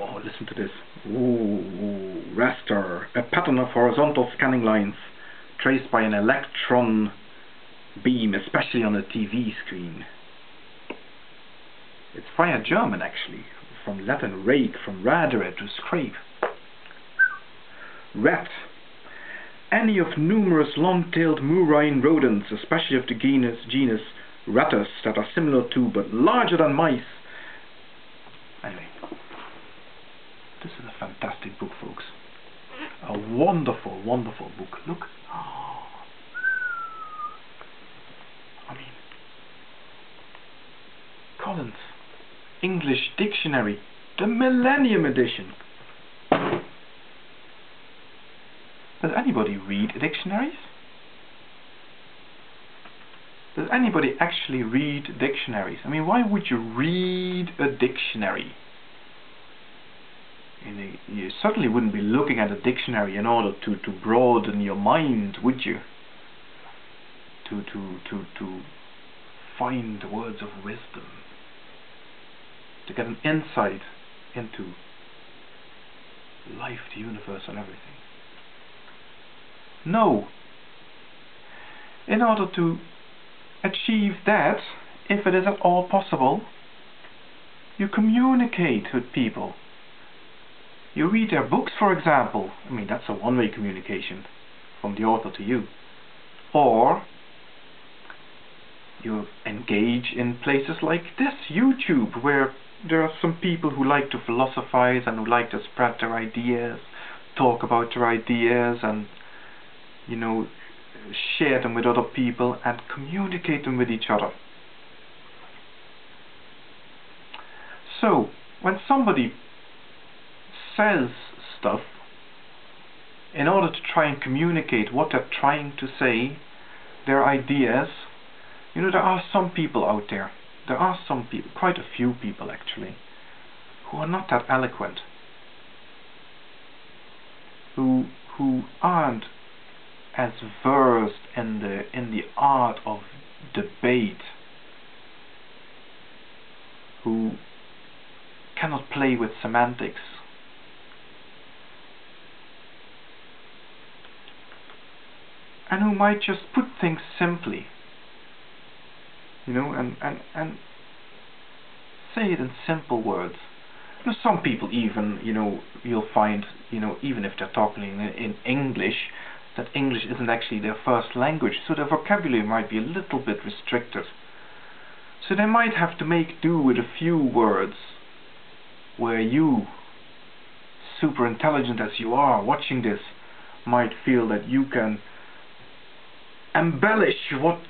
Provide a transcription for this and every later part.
Whoa, listen to this. Ooh, raster, a pattern of horizontal scanning lines traced by an electron beam, especially on a TV screen. It's via German, actually, from Latin rake, from radere, to scrape. Rat. Any of numerous long-tailed murine rodents, especially of the genus Rattus, that are similar to but larger than mice. Anyway, this is a fantastic book, folks. A wonderful, wonderful book. Look. Oh. I mean, Collins, English Dictionary, the Millennium Edition. Does anybody read dictionaries? Does anybody actually read dictionaries? I mean, why would you read a dictionary? You certainly wouldn't be looking at a dictionary in order to broaden your mind, would you? To find words of wisdom, to get an insight into life, the universe, and everything. No. In order to achieve that, if it is at all possible, you communicate with people. You read their books, for example. I mean, that's a one-way communication from the author to you. Or you engage in places like this, YouTube, where there are some people who like to philosophize and who like to spread their ideas, talk about their ideas, and, you know, share them with other people and communicate them with each other. So, when somebody says stuff, in order to try and communicate what they're trying to say, their ideas, you know, there are some people out there, quite a few people actually, who are not that eloquent, who aren't as versed in the art of debate, who cannot play with semantics, and who might just put things simply, you know, and say it in simple words. You know, some people even, you know, you'll find, you know, even if they're talking in English, that English isn't actually their first language, so their vocabulary might be a little bit restricted. So they might have to make do with a few words where you, super intelligent as you are, watching this, might feel that you can embellish what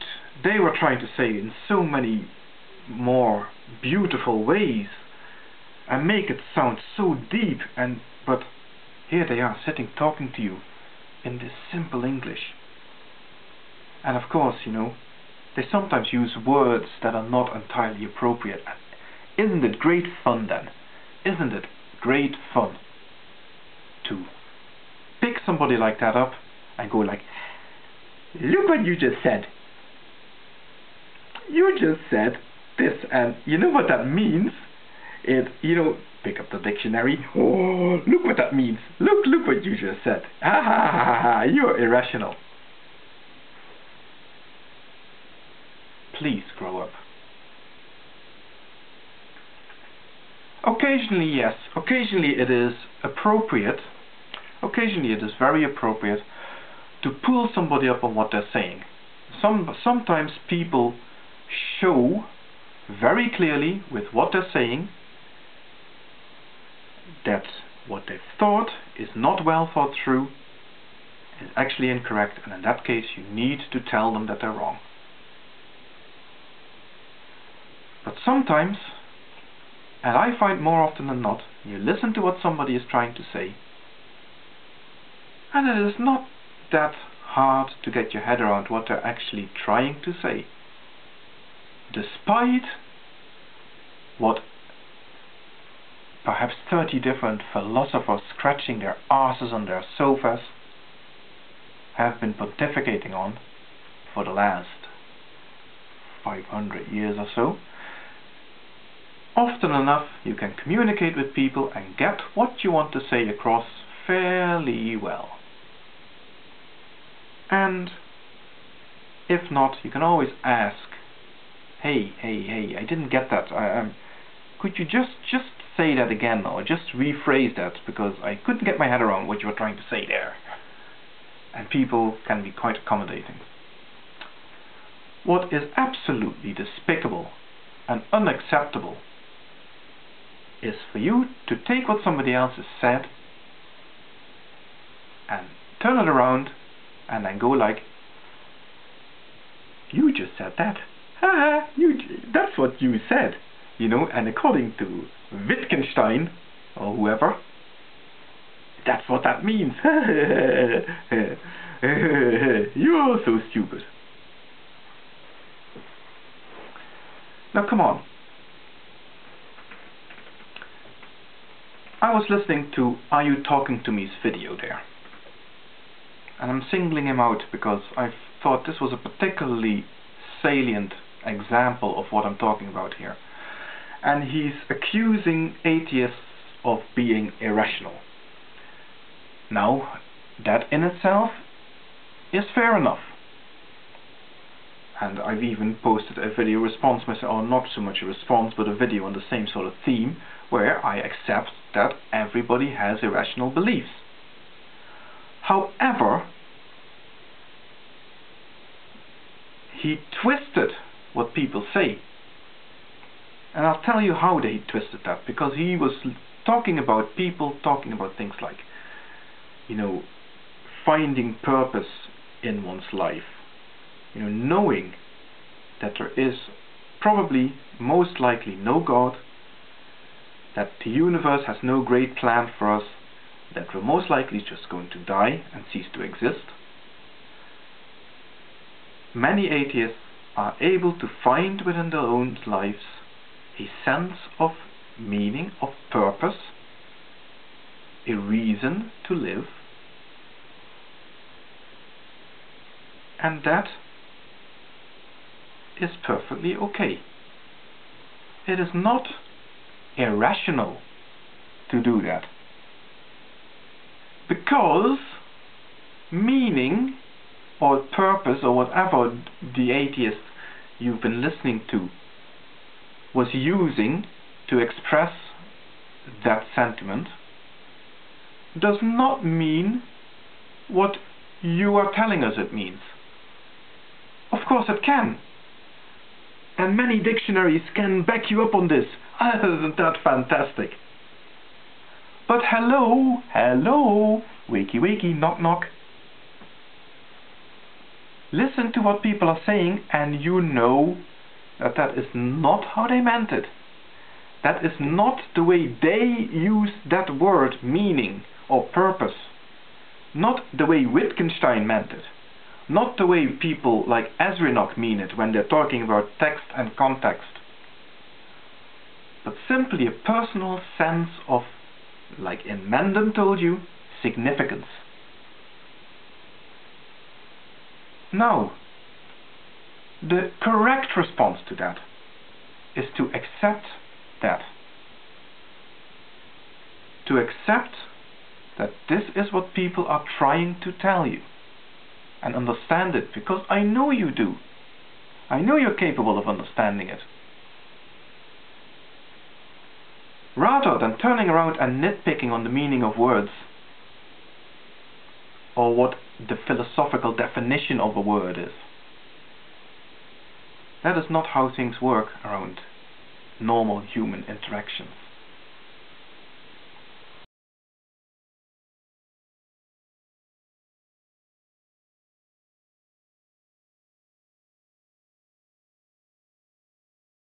they were trying to say in so many more beautiful ways and make it sound so deep, but here they are sitting talking to you in this simple English. And of course, you know, they sometimes use words that are not entirely appropriate. Isn't it great fun then? Isn't it great fun to pick somebody like that up and go like, look what you just said. You just said this, and you know what that means? You know, pick up the dictionary. Oh, look what that means. Look what you just said. Ha ha ha ha, you're irrational. Please grow up. Occasionally, yes, occasionally it is appropriate, occasionally it is very appropriate to pull somebody up on what they're saying. Sometimes people show very clearly with what they're saying that what they've thought is not well thought through, is actually incorrect, and in that case you need to tell them that they're wrong. But sometimes, and I find more often than not, you listen to what somebody is trying to say, and it is not that hard to get your head around what they're actually trying to say, despite what perhaps 30 different philosophers scratching their asses on their sofas have been pontificating on for the last 500 years or so. often enough you can communicate with people and get what you want to say across fairly well. And if not, you can always ask, hey, I didn't get that. Could you just say that again, or just rephrase that, because I couldn't get my head around what you were trying to say there. And people can be quite accommodating. What is absolutely despicable and unacceptable is for you to take what somebody else has said and turn it around and then go like, you just said that. Haha, that's what you said. You know, and according to Wittgenstein, or whoever, that's what that means. You're so stupid. Now come on. I was listening to Are You Talking to Me's video there. And I'm singling him out because I thought this was a particularly salient example of what I'm talking about here. And he's accusing atheists of being irrational. Now, that in itself is fair enough. And I've even posted a video response myself, or not so much a response, but a video on the same sort of theme, where I accept that everybody has irrational beliefs. However, he twisted what people say. And I'll tell you how they twisted that, because he was talking about people talking about things like, you know, finding purpose in one's life. You know, knowing that there is probably, most likely, no God, that the universe has no great plan for us, that we're most likely just going to die and cease to exist. Many atheists are able to find within their own lives a sense of meaning, of purpose, a reason to live, and that is perfectly okay. It is not irrational to do that, because meaning or purpose or whatever the atheist you've been listening to was using to express that sentiment does not mean what you are telling us it means. Of course it can. And many dictionaries can back you up on this. Isn't that fantastic? But hello, wakey wakey, knock knock. Listen to what people are saying and you know that that is not how they meant it. That is not the way they use that word, meaning or purpose. Not the way Wittgenstein meant it. Not the way people like Ezrinok mean it when they're talking about text and context. But simply a personal sense of, like in Mendon told you, significance. Now, the correct response to that is to accept that. To accept that this is what people are trying to tell you. And understand it, because I know you do. I know you're capable of understanding it. Rather than turning around and nitpicking on the meaning of words, or what the philosophical definition of a word is. That is not how things work around normal human interactions.